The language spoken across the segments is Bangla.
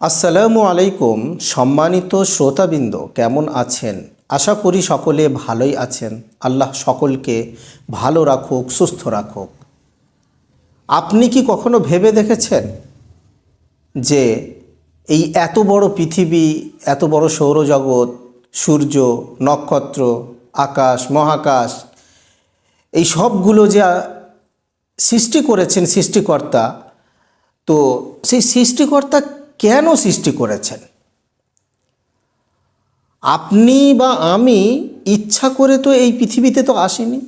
আসসালামু আলাইকুম। সম্মানিত শ্রোতাবৃন্দ, কেমন আছেন? আশা করি সকলে ভালোই আছেন। আল্লাহ সকলকে ভালো রাখুক, সুস্থ রাখুক। আপনি কি কখনো ভেবে দেখেছেন যে এই এত বড় পৃথিবী, এত বড় সৌরজগৎ, সূর্য, নক্ষত্র, আকাশ, মহাকাশ, এই সবগুলো যে সৃষ্টি করেছেন সৃষ্টিকর্তা, তো সেই সৃষ্টিকর্তা কেন সৃষ্টি করেছেন? আপনি বা আমি ইচ্ছা করে তো এই পৃথিবীতে তো আসেনি।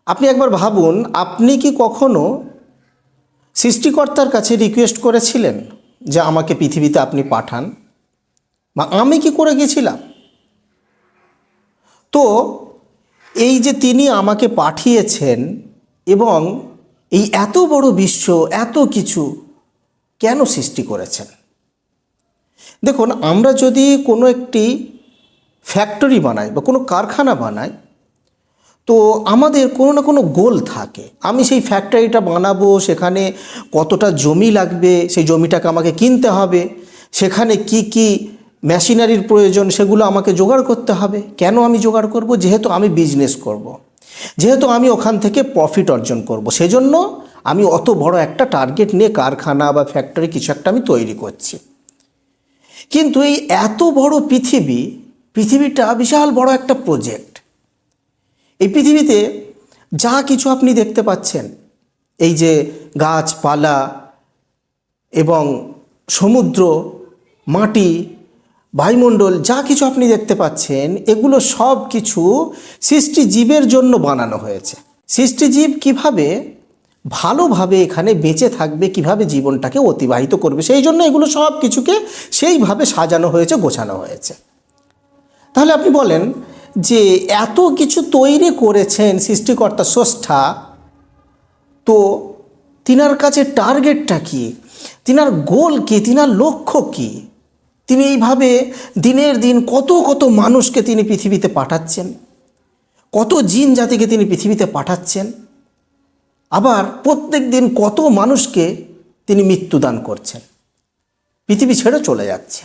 আপনি একবার ভাবুন, আপনি কি কখনো সৃষ্টিকর্তার কাছে রিকোয়েস্ট করেছিলেন যে আমাকে পৃথিবীতে আপনি পাঠান? বা আমি কি করে গেছিলাম? তো এই যে তিনি আমাকে পাঠিয়েছেন এবং এই এত বড় বিশ্ব, এত কিছু কেন সৃষ্টি করেছেন? দেখুন, আমরা যদি কোনো একটি ফ্যাক্টরি বানাই বা কোনো কারখানা বানাই, তো আমাদের কোনো না কোনো গোল থাকে। আমি সেই ফ্যাক্টরিটা বানাবো, সেখানে কতটা জমি লাগবে, সেই জমিটাকে আমাকে কিনতে হবে, সেখানে কি কি মেশিনারির প্রয়োজন সেগুলো আমাকে জোগাড় করতে হবে। কেন আমি জোগাড় করব? যেহেতু আমি বিজনেস করব, যেহেতু আমি ওখান থেকে প্রফিট অর্জন করব, সেজন্য আমি অত বড় একটা টার্গেট নিয়ে কারখানা বা ফ্যাক্টরি কিছু একটা আমি তৈরি করছি। কিন্তু এই এত বড় পৃথিবীটা বিশাল বড় একটা প্রজেক্ট। এই পৃথিবীতে যা কিছু আপনি দেখতে পাচ্ছেন, এই যে গাছপালা এবং সমুদ্র, মাটি, বায়ুমণ্ডল, যা কিছু আপনি দেখতে পাচ্ছেন, এগুলো সব কিছু সৃষ্টিজীবের জন্য বানানো হয়েছে। সৃষ্টিজীব কিভাবে ভালোভাবে এখানে বেঁচে থাকবে, কিভাবে জীবনটাকে অতিবাহিত করবে, সেই জন্য এগুলো সব কিছুকে সেইভাবে সাজানো হয়েছে, গোছানো হয়েছে। তাহলে আপনি বলেন যে এত কিছু তৈরি করেছেন সৃষ্টিকর্তা, স্রষ্টা, তো তিনার কাছে টার্গেটটা কি, তিনার গোল কি, তিনার লক্ষ্য কি? তিনি এইভাবে দিনের দিন কত কত মানুষকে তিনি পৃথিবীতে পাঠাচ্ছেন, কত জিন জাতিকে তিনি পৃথিবীতে পাঠাচ্ছেন, আবার প্রত্যেক দিন কত মানুষকে তিনি মৃত্যুদান করছেন, পৃথিবী ছেড়ে চলে যাচ্ছে।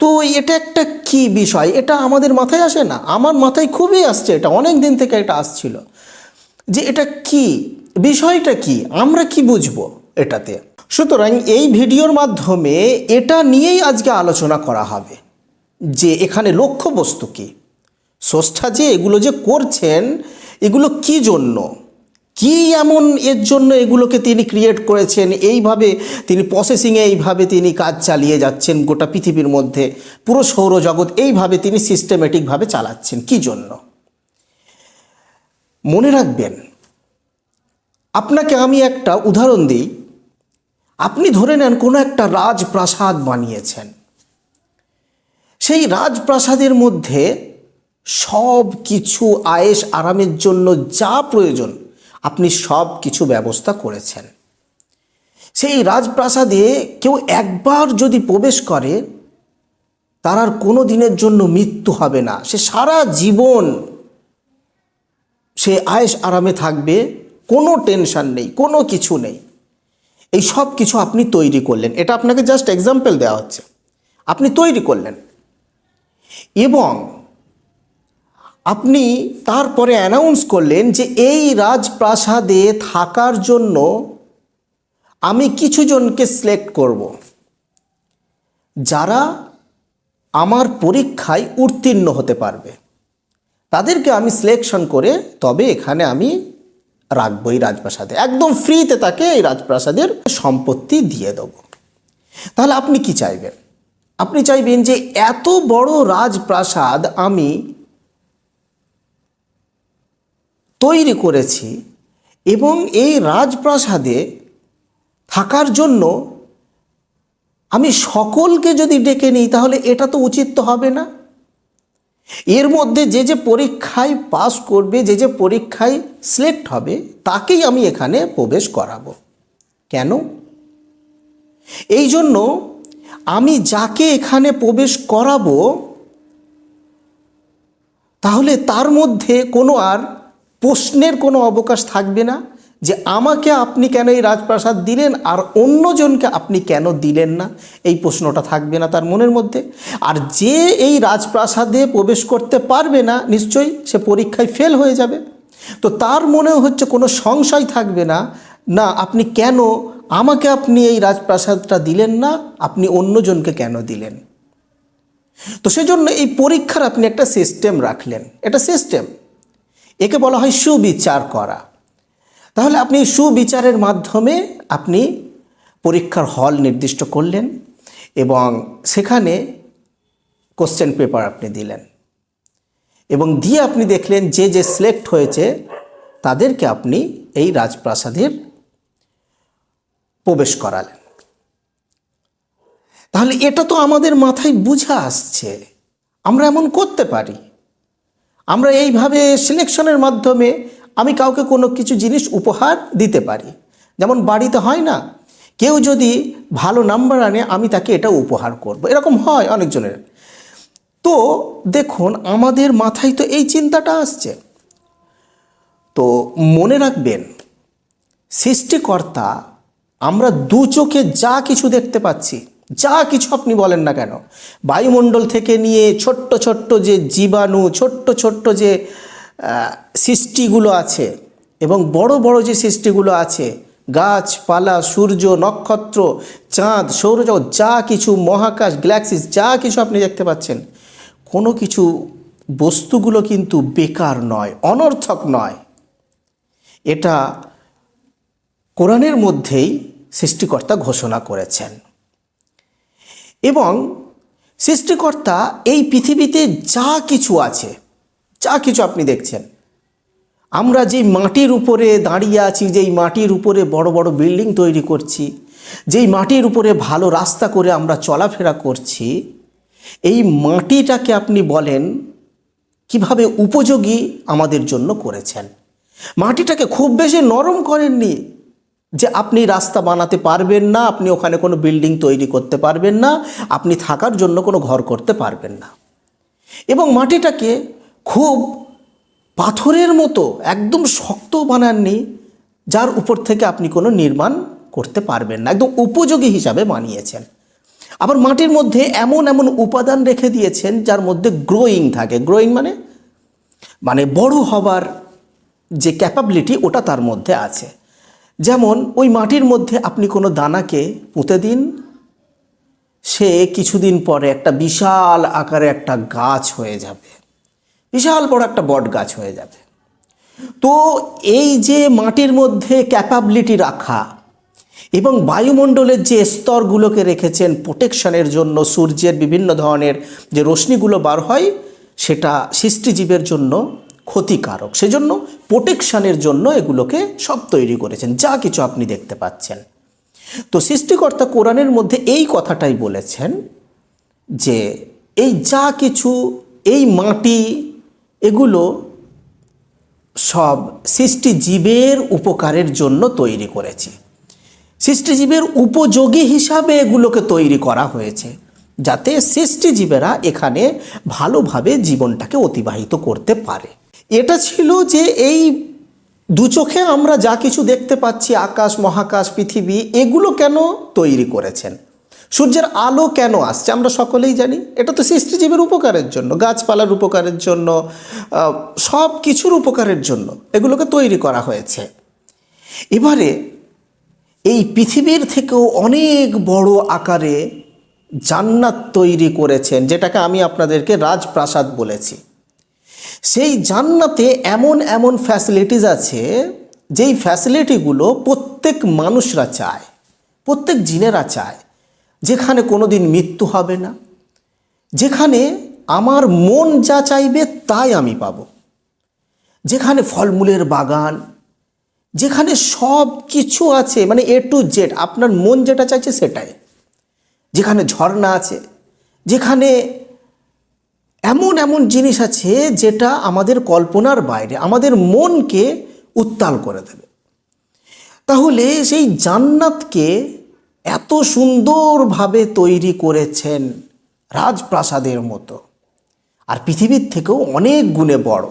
তো এটা একটা কি বিষয়? এটা আমাদের মাথায় আসে না? আমার মাথায় খুবই আসছে, এটা অনেক দিন থেকে এটা আসছিল যে এটা কি, বিষয়টা কি, আমরা কি বুঝবো এটাতে। সুতরাং এই ভিডিওর মাধ্যমে এটা নিয়েই আজকে আলোচনা করা হবে যে এখানে লক্ষ্যবস্তু কি, স্রষ্টা যে এগুলো যে করছেন, এগুলো কি জন্য, কি এমন এর জন্য এগুলোকে তিনি ক্রিয়েট করেছেন, এইভাবে তিনি প্রসেসিংয়ে এইভাবে তিনি কাজ চালিয়ে যাচ্ছেন, গোটা পৃথিবীর মধ্যে পুরো সৌরজগৎ এইভাবে তিনি সিস্টেমেটিকভাবে চালাচ্ছেন, কি জন্য? মনে রাখবেন, আপনাকে আমি একটা উদাহরণ দিই। আপনি ধরে নেন কোনো একটা রাজপ্রাসাদ বানিয়েছেন, সেই রাজপ্রাসাদের মধ্যে সব কিছু আয়েশ আরামের জন্য যা প্রয়োজন আপনি সব কিছু ব্যবস্থা করেছেন। সেই রাজপ্রাসাদে কেউ একবার যদি প্রবেশ করে, তার আর কোনো দিনের জন্য মৃত্যু হবে না, সে সারা জীবন সে আয়েশ আরামে থাকবে, কোনো টেনশন নেই, কোনো কিছু নেই। এই সব কিছু আপনি তৈরি করলেন, এটা আপনাকে জাস্ট এক্সাম্পল দেওয়া হচ্ছে। আপনি তৈরি করলেন এবং আপনি তারপরে অ্যানাউন্স করলেন যে এই রাজপ্রাসাদে থাকার জন্য আমি কিছু জনকে সিলেক্ট করব, যারা আমার পরীক্ষায় উত্তীর্ণ হতে পারবে, তাদেরকে আমি সিলেকশন করে তবে এখানে আমি রাখবো এই রাজপ্রাসাদে, একদম ফ্রিতে তাকে এই রাজপ্রাসাদের সম্পত্তি দিয়ে দেব। তাহলে আপনি কি চাইবেন? আপনি চাইবেন যে এত বড় রাজপ্রাসাদ আমি তৈরি করেছি এবং এই রাজপ্রাসাদে থাকার জন্য আমি সকলকে যদি ডেকে নিই, তাহলে এটা তো উচিত তো হবে না। এর মধ্যে যে যে পরীক্ষায় পাস করবে, যে যে পরীক্ষায় সিলেক্ট হবে, তাকেই আমি এখানে প্রবেশ করাবো। কেন? এই জন্য আমি যাকে এখানে প্রবেশ করাবো, তাহলে তার মধ্যে কোনো আর প্রশ্নের কোনো অবকাশ থাকবে না যে আমাকে আপনি কেন এই রাজপ্রাসাদ দিলেন আর অন্যজনকে আপনি কেন দিলেন না, এই প্রশ্নটা থাকবে না তার মনের মধ্যে। আর যে এই রাজপ্রাসাদে প্রবেশ করতে পারবে না, নিশ্চয়ই সে পরীক্ষায় ফেল হয়ে যাবে। তো তার মনেও হচ্ছে কোনো সংশয় থাকবে না, না আপনি কেন আমাকে আপনি এই রাজপ্রাসাদটা দিলেন না, আপনি অন্যজনকে কেন দিলেন। তো সেজন্য এই পরীক্ষার আপনি একটা সিস্টেম রাখলেন, এটা সিস্টেম, একে বলা হয় সুবিচার করা। তাহলে আপনি সুবিচারের মাধ্যমে আপনি পরীক্ষার হল নির্দিষ্ট করলেন এবং সেখানে কোশ্চেন পেপার আপনি দিলেন এবং দিয়ে আপনি দেখলেন যে যে সিলেক্ট হয়েছে তাদেরকে আপনি এই রাজপ্রাসাদের প্রবেশ করালেন। তাহলে এটা তো আমাদের মাথায় বুঝে আসছে, আমরা এমন করতে পারি। আমরা এইভাবে সিলেকশনের মাধ্যমে আমি কাউকে কোনো কিছু জিনিস উপহার দিতে পারি। যেমন বাড়িতে হয় না, কেউ যদি ভালো নাম্বার আনে আমি তাকে এটা উপহার করব, এরকম হয় অনেকজনের। তো দেখুন আমাদের মাথায় তো এই চিন্তাটা আসছে। তো মনে রাখবেন, সৃষ্টিকর্তা আমরা দু চোখে যা কিছু দেখতে পাচ্ছি, যা কিছু আপনি বলেন না কেন, বায়ুমণ্ডল থেকে নিয়ে ছোট্ট ছোট্ট যে জীবাণু, ছোট্ট ছোট্ট যে সৃষ্টিগুলো আছে এবং বড় বড় যে সৃষ্টিগুলো আছে, গাছপালা, সূর্য, নক্ষত্র, চাঁদ, সৌরজগৎ, যা কিছু, মহাকাশ, গ্যালাক্সিস, যা কিছু আপনি দেখতে পাচ্ছেন, কোনো কিছু বস্তুগুলো কিন্তু বেকার নয়, অনর্থক নয়। এটা কোরআনের মধ্যেই সৃষ্টিকর্তা ঘোষণা করেছেন। এবং সৃষ্টিকর্তা এই পৃথিবীতে যা কিছু আছে, যা কিছু আপনি দেখছেন, আমরা যেই মাটির উপরে দাঁড়িয়ে আছি, যেই মাটির উপরে বড় বড় বিল্ডিং তৈরি করছি, যেই মাটির উপরে ভালো রাস্তা করে আমরা চলাফেরা করছি, এই মাটিটাকে আপনি বলেন কিভাবে উপযোগী আমাদের জন্য করেছেন। মাটিটাকে খুব বেশি নরম করেননি যে আপনি রাস্তা বানাতে পারবেন না, আপনি ওখানে কোনো বিল্ডিং তৈরি করতে পারবেন না, আপনি থাকার জন্য কোনো ঘর করতে পারবেন না। এবং মাটিটাকে খুব পাথরের মতো একদম শক্ত বানাননি, যার উপর থেকে আপনি কোনো নির্মাণ করতে পারবেন না, একদম উপযোগী হিসাবে বানিয়েছেন। আবার মাটির মধ্যে এমন এমন উপাদান রেখে দিয়েছেন যার মধ্যে গ্রোয়িং থাকে। গ্রোয়িং মানে বড় হবার যে ক্যাপাবিলিটি, ওটা তার মধ্যে আছে। যেমন ওই মাটির মধ্যে আপনি কোনো দানাকে পুঁতে দিন, সে কিছুদিন পরে একটা বিশাল আকারে একটা গাছ হয়ে যাবে, বিশাল বড় একটা বট গাছ হয়ে যাবে। তো এই যে মাটির মধ্যে ক্যাপাবিলিটি রাখা এবং বায়ুমণ্ডলের যে স্তরগুলোকে রেখেছেন প্রোটেকশনের জন্য, সূর্যের বিভিন্ন ধরনের যে রশ্মিগুলো বার হয় সেটা সৃষ্টিজীবের জন্য ক্ষতিকারক, সেজন্য প্রোটেকশনের জন্য এগুলোকে সব তৈরি করেছেন, যা কিছু আপনি দেখতে পাচ্ছেন। তো সৃষ্টিকর্তা কোরআনের মধ্যে এই কথাটাই বলেছেন যে এই যা কিছু, এই মাটি, এগুলো সব সৃষ্টিজীবের উপকারের জন্য তৈরি করেছে, সৃষ্টিজীবের উপযোগী হিসাবে এগুলোকে তৈরি করা হয়েছে, যাতে সৃষ্টিজীবেরা এখানে ভালোভাবে জীবনটাকে অতিবাহিত করতে পারে। এটা ছিল যে এই দু চোখে আমরা যা কিছু দেখতে পাচ্ছি, আকাশ, মহাকাশ, পৃথিবী, এগুলো কেন তৈরি করেছেন। সূর্যের আলো কেন আসছে আমরা সকলেই জানি, এটা তো সৃষ্টিজীবের উপকারের জন্য, গাছপালার উপকারের জন্য, সব কিছুর উপকারের জন্য এগুলোকে তৈরি করা হয়েছে। এবারে এই পৃথিবীর থেকেও অনেক বড় আকারে জান্নাত তৈরি করেছেন, যেটাকে আমি আপনাদেরকে রাজপ্রাসাদ বলেছি। সেই জান্নাতে এমন এমন ফ্যাসিলিটিস আছে, যেই ফ্যাসিলিটিগুলো প্রত্যেক মানুষরা চায়, প্রত্যেক জিনেরা চায়, যেখানে কোনো দিন মৃত্যু হবে না, যেখানে আমার মন যা চাইবে তাই আমি পাব, যেখানে ফলমূলের বাগান, যেখানে সব কিছু আছে, মানে A to Z, আপনার মন যেটা চাইছে সেটাই, যেখানে ঝর্ণা আছে, যেখানে এমন এমন জিনিস আছে যেটা আমাদের কল্পনার বাইরে, আমাদের মনকে উত্তাল করে দেবে। তাহলে সেই জান্নাতকে এত সুন্দরভাবে তৈরি করেছেন রাজপ্রাসাদের মতো, আর পৃথিবীর থেকেও অনেক গুণে বড়।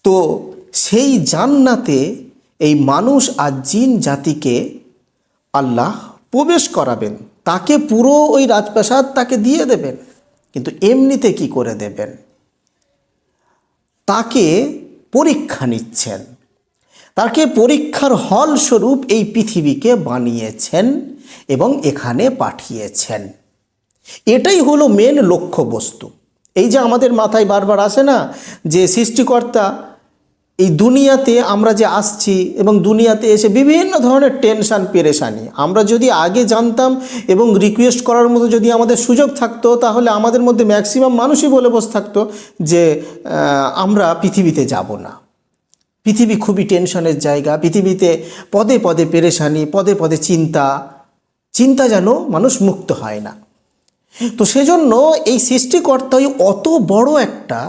তো সেই জান্নাতে এই মানুষ আর জিন জাতিকে আল্লাহ প্রবেশ করাবেন, তাকে পুরো ওই রাজপ্রাসাদ তাকে দিয়ে দেবেন। কিন্তু এমনিতে কি করে দেবেন? তাকে পরীক্ষা নিচ্ছেন, তাকে পরীক্ষার হল স্বরূপ এই পৃথিবীকে বানিয়েছেন এবং এখানে পাঠিয়েছেন। এটাই হলো মেন লক্ষ্যবস্তু। এই যে আমাদের মাথায় বারবার আসে না যে সৃষ্টিকর্তা এই দুনিয়াতে আমরা যে আসছি এবং দুনিয়াতে এসে বিভিন্ন ধরনের টেনশান পেরেশানি, আমরা যদি আগে জানতাম এবং রিকোয়েস্ট করার মতো যদি আমাদের সুযোগ থাকতো, তাহলে আমাদের মধ্যে ম্যাক্সিমাম মানুষই বলে বসে থাকতো যে আমরা পৃথিবীতে যাব না। পৃথিবী খুবই টেনশনের জায়গা, পৃথিবীতে পদে পদে পেরেশানি, পদে পদে চিন্তা যেন মানুষ মুক্ত হয় না। তো সেজন্য এই সৃষ্টিকর্তাই অত বড় একটা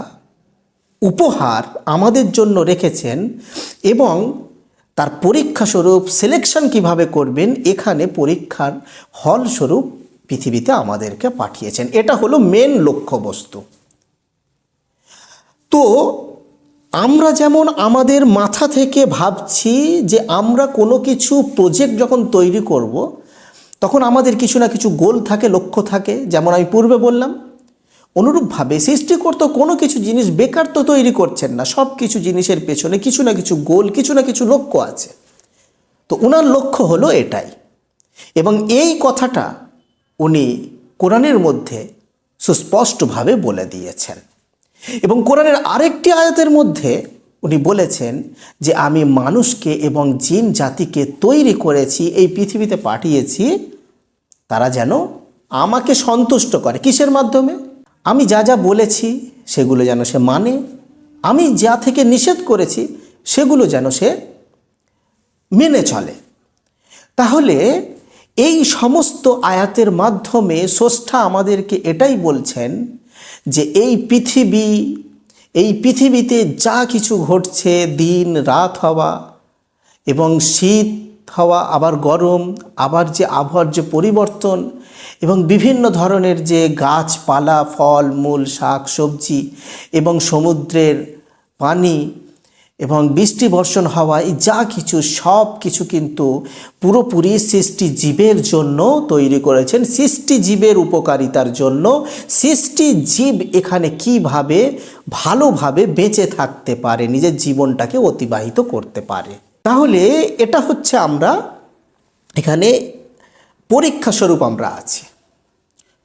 উপহার আমাদের জন্য রেখেছেন এবং তার পরীক্ষা স্বরূপ সিলেকশন কিভাবে করবেন, এখানে পরীক্ষার হল স্বরূপ পৃথিবীতে আমাদেরকে পাঠিয়েছেন। এটা হলো মেন লক্ষ্যবস্তু। তো আমরা যেমন আমাদের মাথা থেকে ভাবছি যে আমরা কোনো কিছু প্রজেক্ট যখন তৈরি করব, তখন আমাদের কিছু না কিছু গোল থাকে, লক্ষ্য থাকে, যেমন আমি পূর্বে বললাম। অনুরূপভাবে সৃষ্টিকর্তা কোনো কিছু জিনিস বেকার তো তৈরি করছেন না, সব কিছু জিনিসের পেছনে কিছু না কিছু গোল, কিছু না কিছু লক্ষ্য আছে। তো ওনার লক্ষ্য হলো এটাই, এবং এই কথাটা উনি কোরআনের মধ্যে সুস্পষ্টভাবে বলে দিয়েছেন। এবং কোরআনের আরেকটি আয়াতের মধ্যে উনি বলেছেন যে আমি মানুষকে এবং জিন জাতিকে তৈরি করেছি, এই পৃথিবীতে পাঠিয়েছি, তারা যেন আমাকে সন্তুষ্ট করে। কিসের মাধ্যমে? আমি যা যা বলেছি সেগুলো যেন সে মানে, আমি যা থেকে নিষেধ করেছি সেগুলো যেন সে মেনে চলে। তাহলে এই সমস্ত আয়াতের মাধ্যমে স্রষ্টা আমাদেরকে এটাই বলছেন যে এই পৃথিবীতে যা কিছু ঘটছে, দিন রাত হওয়া এবং শীত হওয়া, আবার গরম, আবার যে আবহাওয়ার যে পরিবর্তন এবং বিভিন্ন ধরনের যে গাছপালা, ফল মূল, শাক সবজি এবং সমুদ্রের পানি এবং বৃষ্টি বর্ষণ হওয়া, এই যা কিছু সব কিছু কিন্তু পুরোপুরি সৃষ্টি জীবের জন্য তৈরি করেছেন, সৃষ্টি জীবের উপকারিতার জন্য। সৃষ্টি জীব এখানে কিভাবে ভালোভাবে বেঁচে থাকতে পারে, নিজের জীবনটাকে অতিবাহিত করতে পারে। তাহলে এটা হচ্ছে আমরা এখানে পরীক্ষা স্বরূপ আমরা আছি।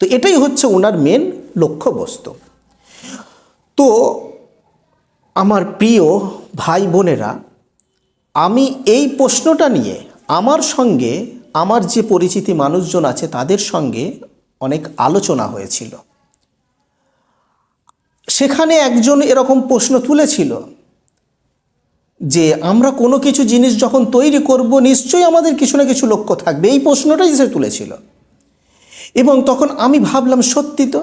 তো এটাই হচ্ছে ওনার মেন লক্ষ্যবস্তু। তো আমার প্রিয় ভাই বোনেরা, আমি এই প্রশ্নটা নিয়ে আমার সঙ্গে আমার যে পরিচিতি মানুষজন আছে তাদের সঙ্গে অনেক আলোচনা হয়েছিল। সেখানে একজন এরকম প্রশ্ন তুলেছিল যে আমরা কোনো কিছু জিনিস যখন তৈরি করব নিশ্চয়ই আমাদের কিছু না কিছু লক্ষ্য থাকবে, এই প্রশ্নটাই সে তুলেছিল। এবং তখন আমি ভাবলাম সত্যি তো,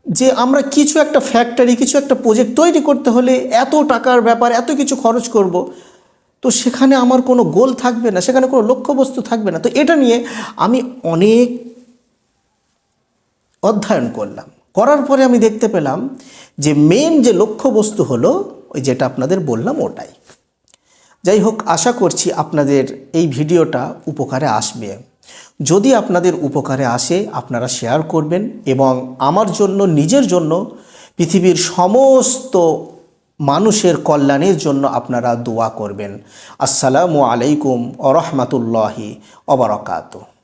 যে আমরা কিছু একটা ফ্যাক্টরি, কিছু একটা প্রজেক্ট তৈরি করতে হলে এত টাকার ব্যাপার, এত কিছু খরচ করব, তো সেখানে আমার কোনো গোল থাকবে না, সেখানে কোনো লক্ষ্যবস্তু থাকবে না। তো এটা নিয়ে আমি অনেক অধ্যয়ন করলাম, করার পরে আমি দেখতে পেলাম যে মেন যে লক্ষ্যবস্তু হলো ওই যেটা আপনাদের বললাম ওটাই। যাই হোক, আশা করছি আপনাদের এই ভিডিওটা উপকারে আসবে। যদি আপনাদের উপকারে আসে আপনারা শেয়ার করবেন এবং আমার জন্য, নিজের জন্য, পৃথিবীর সমস্ত মানুষের কল্যাণের জন্য আপনারা দোয়া করবেন। আসসালামু আলাইকুম ওয়া রাহমাতুল্লাহি ওয়া বারাকাতুহু।